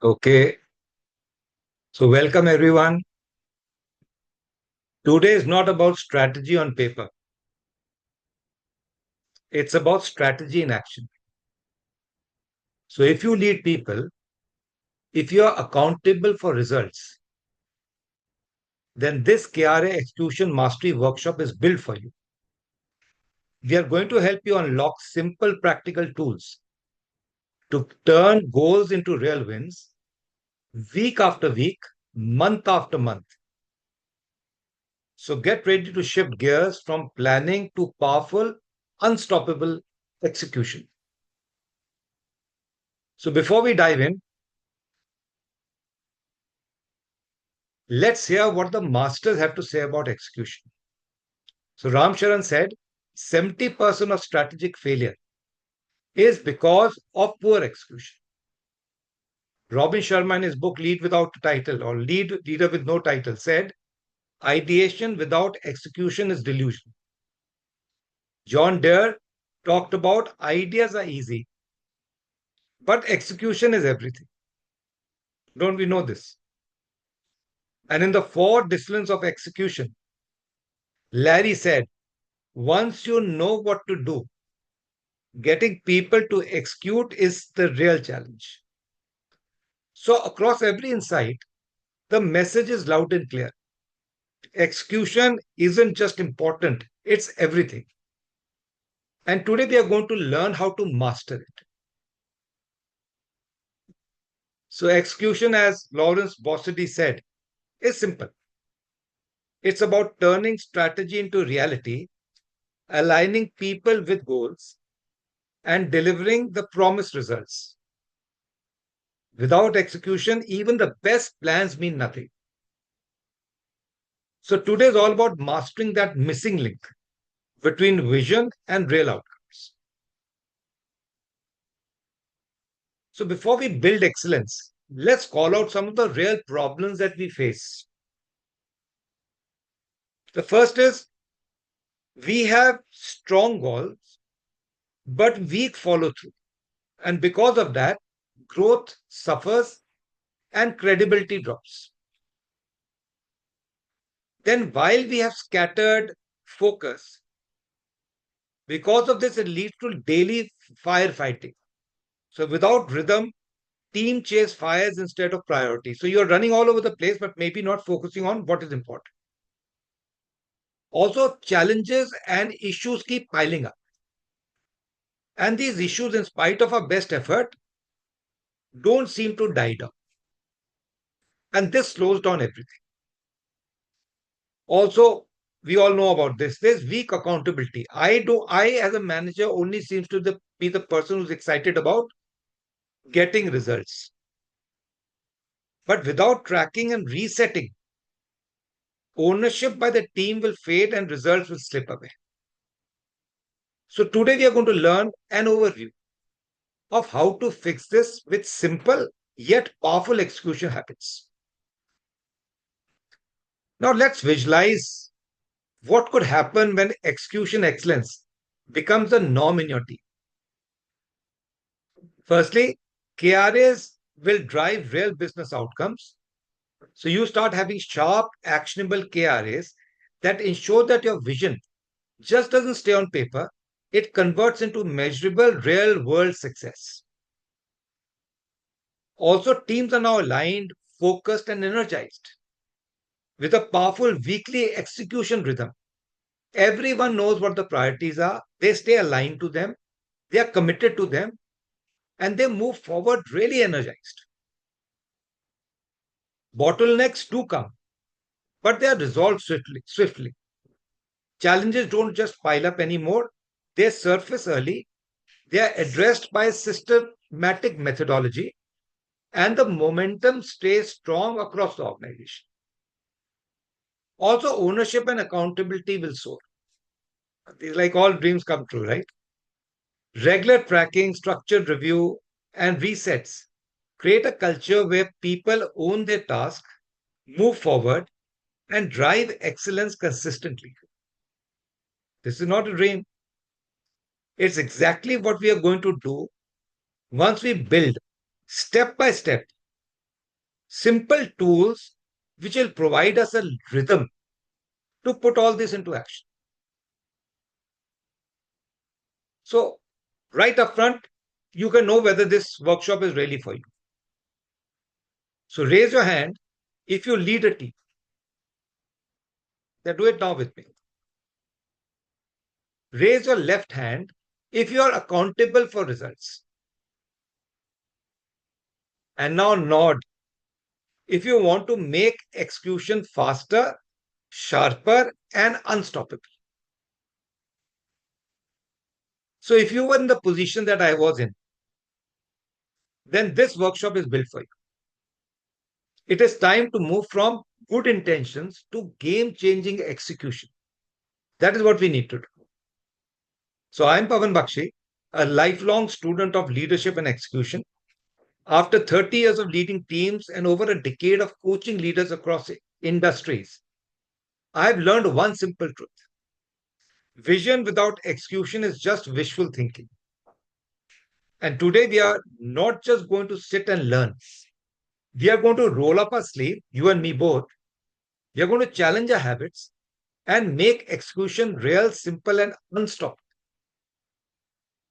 Okay, so welcome everyone. Today is not about strategy on paper, it's about strategy in action. So, if you lead people, if you are accountable for results, then this KRA Execution Mastery Workshop is built for you. We are going to help you unlock simple practical tools to turn goals into real wins week after week, month after month. So, get ready to shift gears from planning to powerful, unstoppable execution. So, before we dive in, let's hear what the masters have to say about execution. So Ram Charan said 70% of strategic failure is because of poor execution. Robin Sharma in his book Lead Without a Title or Leader with No Title said ideation without execution is delusion. John Deere talked about ideas are easy, but execution is everything. Don't we know this? And in the four disciplines of execution, Larry said, once you know what to do, getting people to execute is the real challenge. So, across every insight, the message is loud and clear. Execution isn't just important, it's everything. And today we are going to learn how to master it. So, execution, as Lawrence Bossidy said, is simple. It's about turning strategy into reality, aligning people with goals, and delivering the promised results. Without execution, even the best plans mean nothing. So, today is all about mastering that missing link between vision and real outcomes. So, before we build excellence, let's call out some of the real problems that we face. The first is we have strong goals, but weak follow through. And because of that, growth suffers and credibility drops. Then, while we have scattered focus, because of this, it leads to daily firefighting. So, without rhythm, team chase fires instead of priority. So, you're running all over the place, but maybe not focusing on what is important. Also, challenges and issues keep piling up. And these issues, in spite of our best effort, don't seem to die down. And this slows down everything. Also, we all know about this. There's weak accountability. I as a manager only seems to be the person who's excited about getting results. But without tracking and resetting, ownership by the team will fade and results will slip away. So today we are going to learn an overview of how to fix this with simple yet powerful execution habits. Now let's visualize what could happen when execution excellence becomes the norm in your team. Firstly, KRAs will drive real business outcomes. So you start having sharp, actionable KRAs that ensure that your vision just doesn't stay on paper, it converts into measurable real world success. Also, teams are now aligned, focused, and energized with a powerful weekly execution rhythm. Everyone knows what the priorities are, they stay aligned to them, they are committed to them, and they move forward really energized. Bottlenecks do come, but they are resolved swiftly. Challenges don't just pile up anymore, they surface early, they are addressed by systematic methodology, and the momentum stays strong across the organization. Also, ownership and accountability will soar. These like all dreams come true, right? Regular tracking, structured review, and resets create a culture where people own their task, move forward, and drive excellence consistently. This is not a dream. It's exactly what we are going to do once we build step by step simple tools which will provide us a rhythm to put all this into action. So, right up front, you can know whether this workshop is really for you. So, raise your hand if you lead a team. Then do it now with me. Raise your left hand if you are accountable for results. And now nod if you want to make execution faster, sharper, and unstoppable. So, if you were in the position that I was in, then this workshop is built for you. It is time to move from good intentions to game changing execution. That is what we need to do. So, I'm Pavan Bakshi, a lifelong student of leadership and execution. After 30 years of leading teams and over a decade of coaching leaders across industries, I've learned one simple truth: vision without execution is just wishful thinking. And today we are not just going to sit and learn. We are going to roll up our sleeve, you and me both. We are going to challenge our habits and make execution real, simple, and unstoppable.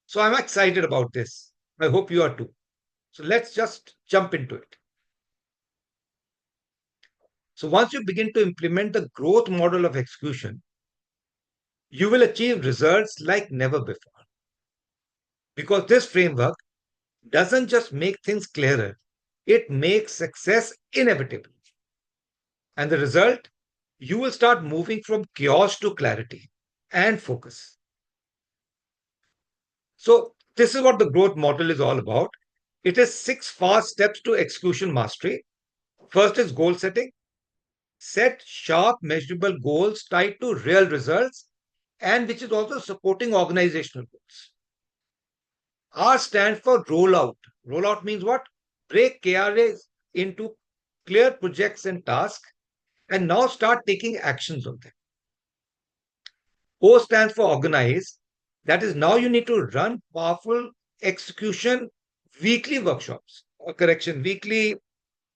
So I'm excited about this. I hope you are too. So let's just jump into it. So once you begin to implement the growth model of execution, you will achieve results like never before. Because this framework doesn't just make things clearer, it makes success inevitable. And the result, you will start moving from chaos to clarity and focus. So, this is what the growth model is all about. It is 6 fast steps to execution mastery. First is goal setting. Set sharp, measurable goals tied to real results and which is also supporting organizational goals. R stands for rollout. Rollout means what? Break KRAs into clear projects and tasks and now start taking actions on them. O stands for organize. That is, now you need to run powerful execution weekly workshops or weekly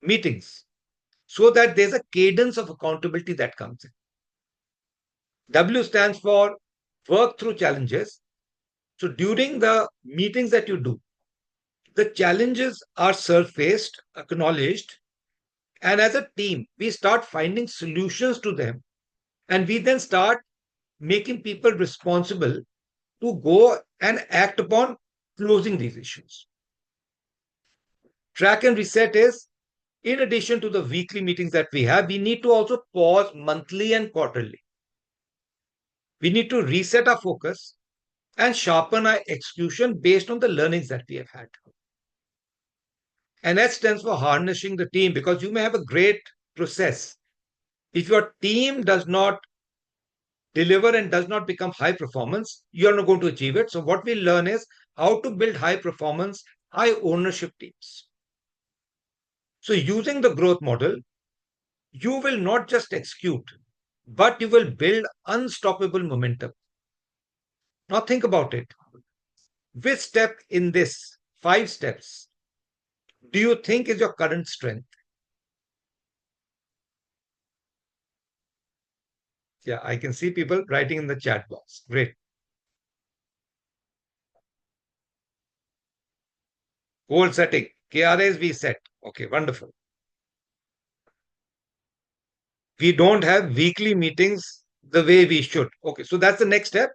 meetings so that there's a cadence of accountability that comes in. W stands for work through challenges. So during the meetings that you do, the challenges are surfaced, acknowledged, and as a team, we start finding solutions to them. And we then start making people responsible to go and act upon closing these issues. Track and reset is, in addition to the weekly meetings that we have, we need to also pause monthly and quarterly. We need to reset our focus and sharpen our execution based on the learnings that we have had. And that stands for harnessing the team because you may have a great process. If your team does not deliver and does not become high performance, you are not going to achieve it. So, what we learn is how to build high performance, high ownership teams. So, using the growth model, you will not just execute, but you will build unstoppable momentum. Now, think about it. Which step in this 5 steps do you think is your current strength? Yeah, I can see people writing in the chat box. Great. Goal setting. KRAs we set. Okay, wonderful. We don't have weekly meetings the way we should. Okay, so that's the next step.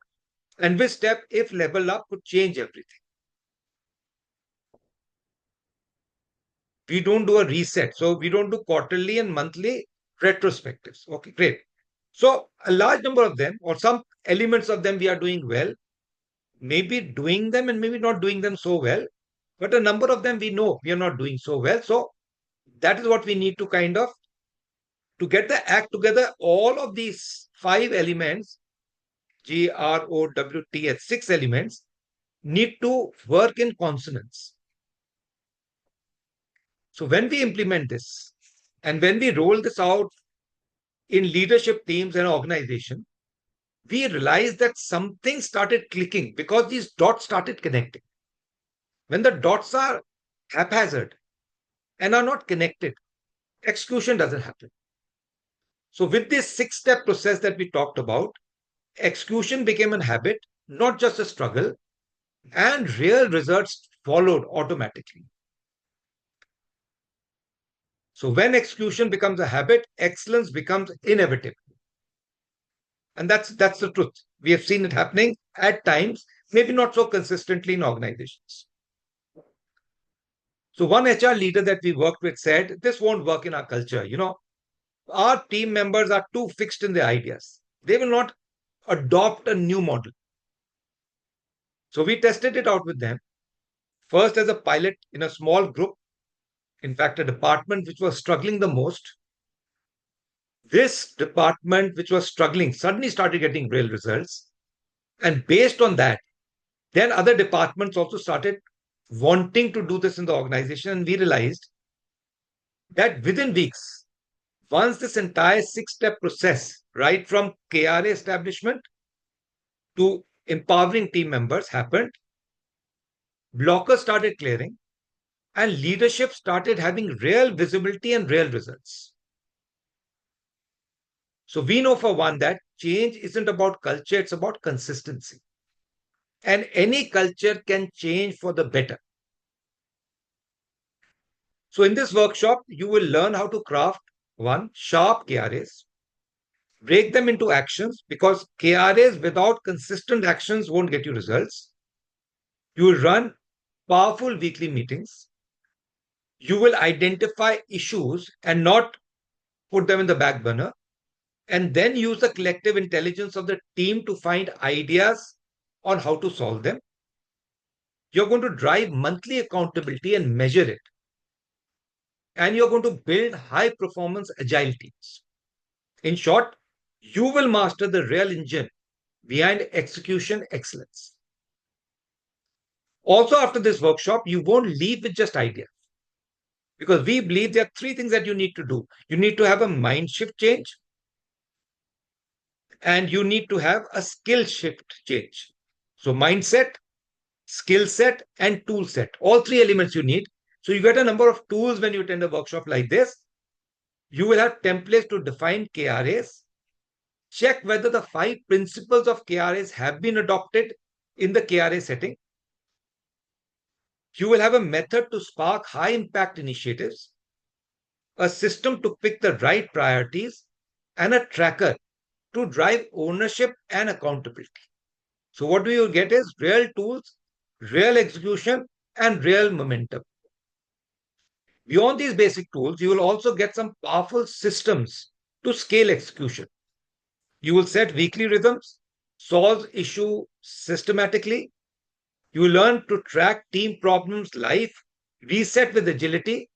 And which step, if level up, could change everything? We don't do a reset. So we don't do quarterly and monthly retrospectives. Okay, great. So a large number of them, or some elements of them, we are doing well. Maybe doing them and maybe not doing them so well. But a number of them we know we are not doing so well. So that is what we need to kind of to get the act together. All of these 5 elements, GROWTH, 6 elements, need to work in consonance. So when we implement this and when we roll this out in leadership teams and organization, we realize that something started clicking because these dots started connecting. When the dots are haphazard and are not connected, execution doesn't happen. So, with this 6 step process that we talked about, execution became a habit, not just a struggle, and real results followed automatically. So, when execution becomes a habit, excellence becomes inevitable. And that's the truth. We have seen it happening at times, maybe not so consistently in organizations. So, one HR leader that we worked with said, this won't work in our culture. Our team members are too fixed in their ideas. They will not adopt a new model. So, we tested it out with them. First, as a pilot in a small group, in fact, a department which was struggling the most. This department, which was struggling, suddenly started getting real results. And based on that, then other departments also started wanting to do this in the organization. And we realized that within weeks, once this entire 6 step process, right from KRA establishment to empowering team members, happened, blockers started clearing, and leadership started having real visibility and real results. So we know for one that change isn't about culture, it's about consistency. And any culture can change for the better. So in this workshop, you will learn how to craft one, sharp KRAs, break them into actions because KRAs without consistent actions won't get you results. You will run powerful weekly meetings. You will identify issues and not put them in the back burner. And then use the collective intelligence of the team to find ideas on how to solve them. You're going to drive monthly accountability and measure it. And you're going to build high performance agile teams. In short, you will master the real engine behind execution excellence. Also, after this workshop, you won't leave with just ideas because we believe there are 3 things that you need to do. You need to have a mind shift change and you need to have a skill shift change. So, mindset, skill set, and tool set. All 3 elements you need. So, you get a number of tools when you attend a workshop like this. You will have templates to define KRAs. Check whether the 5 principles of KRAs have been adopted in the KRA setting. You will have a method to spark high impact initiatives, a system to pick the right priorities, and a tracker to drive ownership and accountability. So, what do you get is real tools, real execution, and real momentum. Beyond these basic tools, you will also get some powerful systems to scale execution. You will set weekly rhythms, solve issue systematically. You will learn to track team problems live, reset with agility,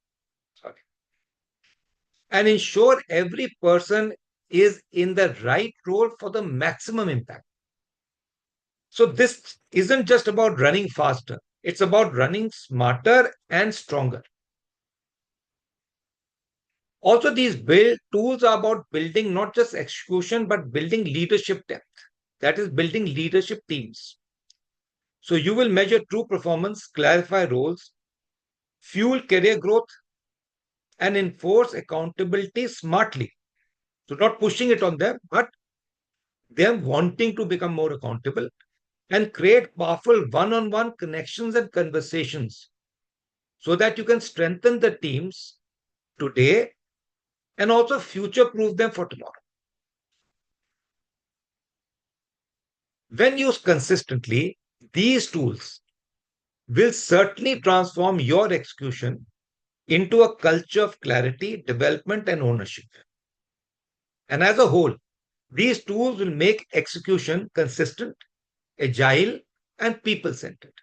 and ensure every person is in the right role for the maximum impact. So this isn't just about running faster. It's about running smarter and stronger. Also, these build tools are about building not just execution, but building leadership depth. That is building leadership teams. So you will measure true performance, clarify roles, fuel career growth, and enforce accountability smartly. So not pushing it on them, but them wanting to become more accountable and create powerful one-on-one connections and conversations so that you can strengthen the teams today and also future-proof them for tomorrow. When used consistently, these tools will certainly transform your execution into a culture of clarity, development, and ownership. And as a whole, these tools will make execution consistent, agile, and people centered.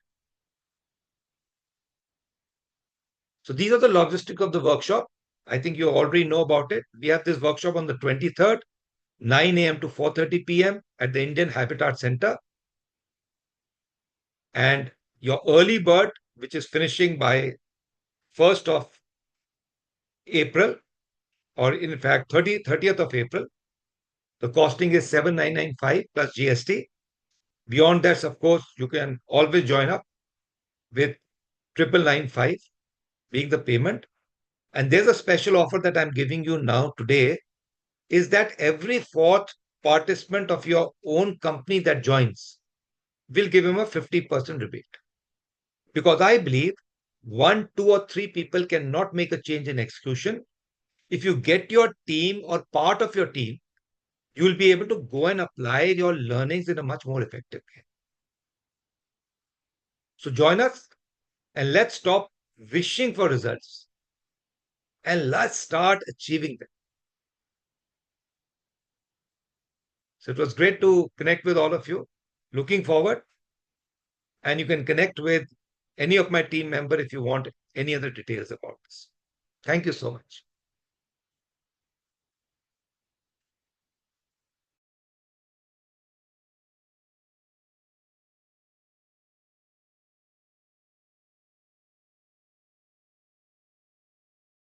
So these are the logistics of the workshop. I think you already know about it. We have this workshop on the 23rd, 9 a.m. to 4:30 p.m. at the Indian Habitat Center. And your early bird, which is finishing by 1st of April, or in fact 30th of April, the costing is 7,995 plus GST. Beyond that, of course, you can always join up with 9,995 being the payment. And there's a special offer that I'm giving you now today is that every fourth participant of your own company that joins will give him a 50% rebate. Because I believe one, two, or three people cannot make a change in execution. If you get your team or part of your team, you will be able to go and apply your learnings in a much more effective way. So join us and let's stop wishing for results and let's start achieving them. So it was great to connect with all of you. Looking forward, and you can connect with any of my team member if you want any other details about this. Thank you so much.